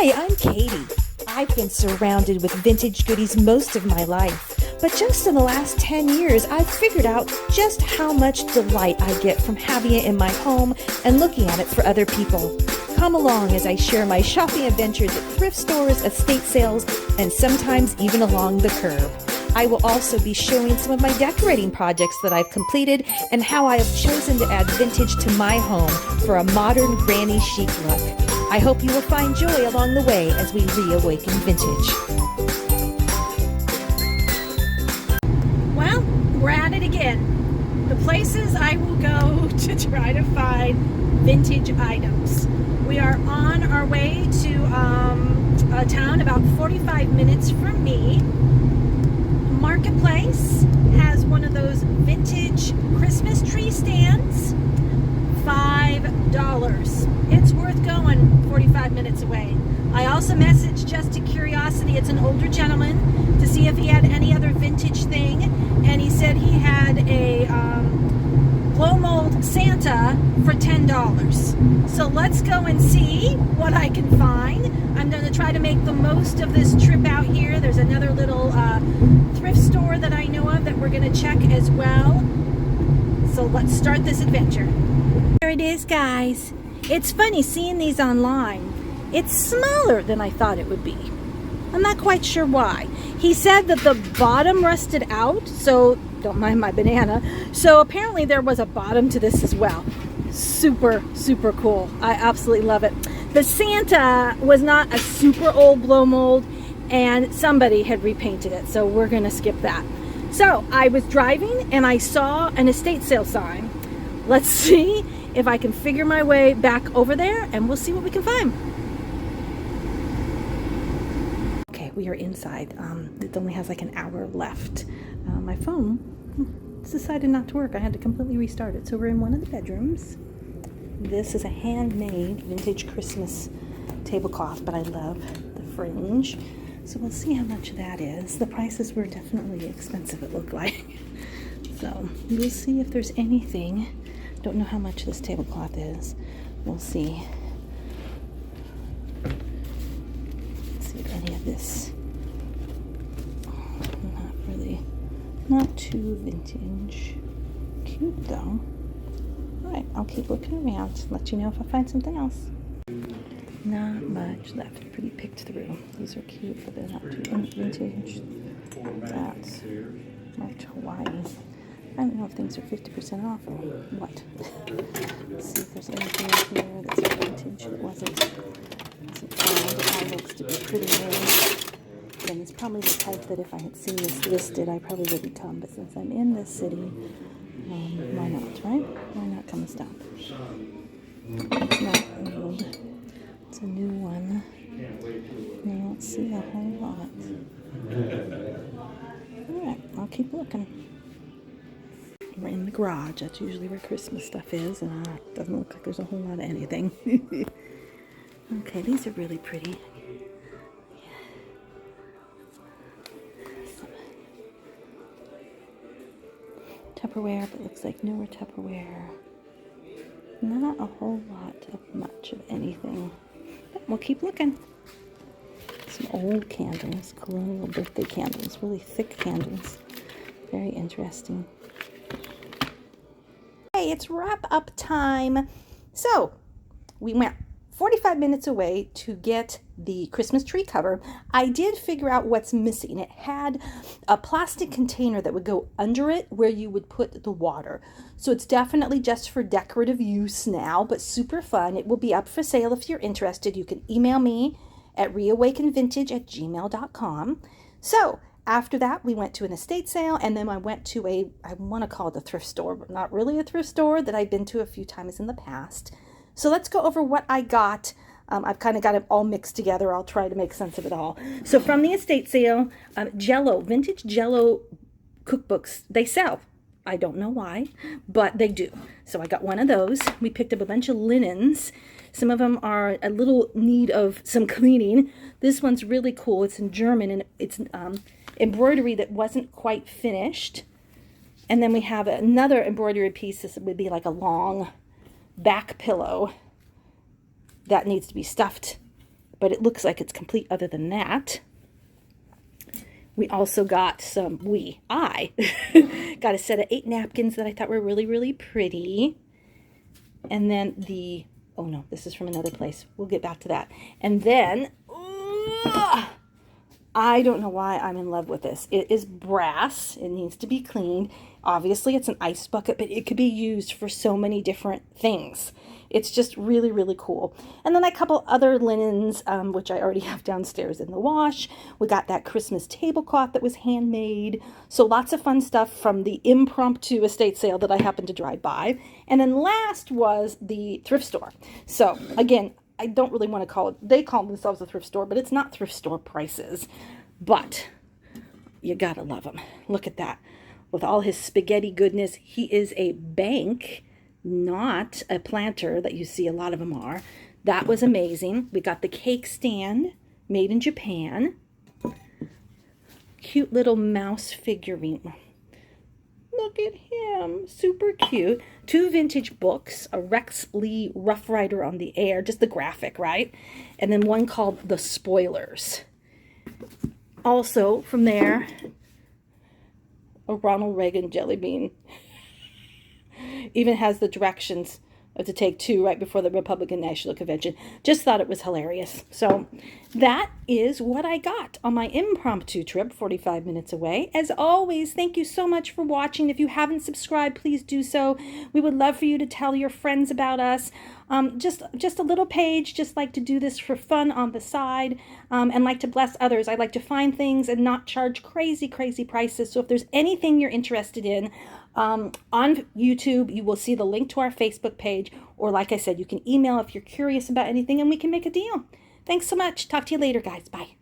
Hi, I'm Katie. I've been surrounded with vintage goodies most of my life, but just in the last 10 years, I've figured out just how much delight I get from having it in my home and looking at it for other people. Come along as I share my shopping adventures at thrift stores, estate sales, and sometimes even along the curb. I will also be showing some of my decorating projects that I've completed and how I have chosen to add vintage to my home for a modern granny chic look. I hope you will find joy along the way as we reawaken vintage. Well, we're at it again. The places I will go to try to find vintage items. We are on our way to a town about 45 minutes from me. Marketplace has one of those vintage Christmas tree stands. $5. It's worth going 45 minutes away. I also messaged just to curiosity, it's an older gentleman, to see if he had any other vintage thing, and he said he had a blow mold Santa for $10. So let's go and see what I can find. I'm going to try to make the most of this trip out here. There's another little thrift store that I know of that we're going to check as well. So let's start this adventure. There it is, guys. It's funny seeing these online. It's smaller than I thought it would be. I'm not quite sure why. He said that the bottom rusted out, so don't mind my banana. So apparently there was a bottom to this as well. Super, super cool. I absolutely love it. The Santa was not a super old blow mold, and somebody had repainted it, so we're gonna skip that. So I was driving and I saw an estate sale sign. Let's see if I can figure my way back over there, and we'll see what we can find. Okay, we are inside. It only has like an hour left. My phone decided not to work. I had to completely restart it. So we're in one of the bedrooms. This is a handmade vintage Christmas tablecloth, but I love the fringe. So we'll see how much that is. The prices were definitely expensive, it looked like. So we'll see if there's anything. Don't know how much this tablecloth is. We'll see. Let's see if any of this. Not really. Not too vintage. Cute though. Alright, I'll keep looking around. Let you know if I find something else. Not much left. Pretty picked through. These are cute, but they're not too vintage. That's marked Hawaii. I don't know if things are 50% off or what. Let's see if there's anything in here that's vintage that wasn't found. It all looks to be pretty new. And it's probably the type that if I had seen this listed, I probably wouldn't come. But since I'm in this city, why not, right? Why not come and stop? It's not old. It's a new one. I don't see a whole lot. Alright, I'll keep looking. We're in the garage. That's usually where Christmas stuff is, and it doesn't look like there's a whole lot of anything. Okay, these are really pretty. Tupperware, but looks like newer Tupperware. Not a whole lot of much of anything. But we'll keep looking. Some old candles, colonial birthday candles, really thick candles. Very interesting. Hey, it's wrap up time. So we went 45 minutes away to get the Christmas tree cover. I did figure out what's missing. It had a plastic container that would go under it where you would put the water. So it's definitely just for decorative use now, but super fun. It will be up for sale if you're interested. You can email me at reawakenvintage@gmail.com. So after that, we went to an estate sale, and then I went to I want to call it a thrift store, but not really a thrift store, that I've been to a few times in the past. So let's go over what I got. I've kind of got it all mixed together. I'll try to make sense of it all. So from the estate sale, Jello, vintage Jello cookbooks, they sell. I don't know why, but they do. So I got one of those. We picked up a bunch of linens. Some of them are a little need of some cleaning. This one's really cool. It's in German, and it's embroidery that wasn't quite finished. And then we have another embroidery piece. This would be like a long back pillow that needs to be stuffed but it looks like it's complete other than that. We also got I got a set of 8 napkins that I thought were really, really pretty. And then oh no, this is from another place. We'll get back to that. And then, I don't know why I'm in love with this. It is brass. It needs to be cleaned. Obviously, it's an ice bucket, but it could be used for so many different things. It's just really, really cool. And then a couple other linens, which I already have downstairs in the wash. We got that Christmas tablecloth that was handmade. So lots of fun stuff from the impromptu estate sale that I happened to drive by. And then last was the thrift store. So again, I don't really want to call it, they call themselves a thrift store, but it's not thrift store prices. But you gotta love him. Look at that. With all his spaghetti goodness, he is a bank, not a planter that you see a lot of them are. That was amazing. We got the cake stand made in Japan. Cute little mouse figurine. Look at him. Super cute. 2 vintage books. A Rex Lee Rough Rider on the Air. Just the graphic, right? And then one called The Spoilers. Also, from there, a Ronald Reagan jelly bean. Even has the directions to take 2 right before the Republican National Convention. Just thought it was hilarious. So that is what I got on my impromptu trip, 45 minutes away. As always, thank you so much for watching. If you haven't subscribed, please do so. We would love for you to tell your friends about us. Just a little page, just like to do this for fun on the side, and like to bless others. I like to find things and not charge crazy prices. So if there's anything you're interested in, on YouTube, you will see the link to our Facebook page, or like I said, you can email if you're curious about anything and we can make a deal. Thanks so much. Talk to you later, guys. Bye.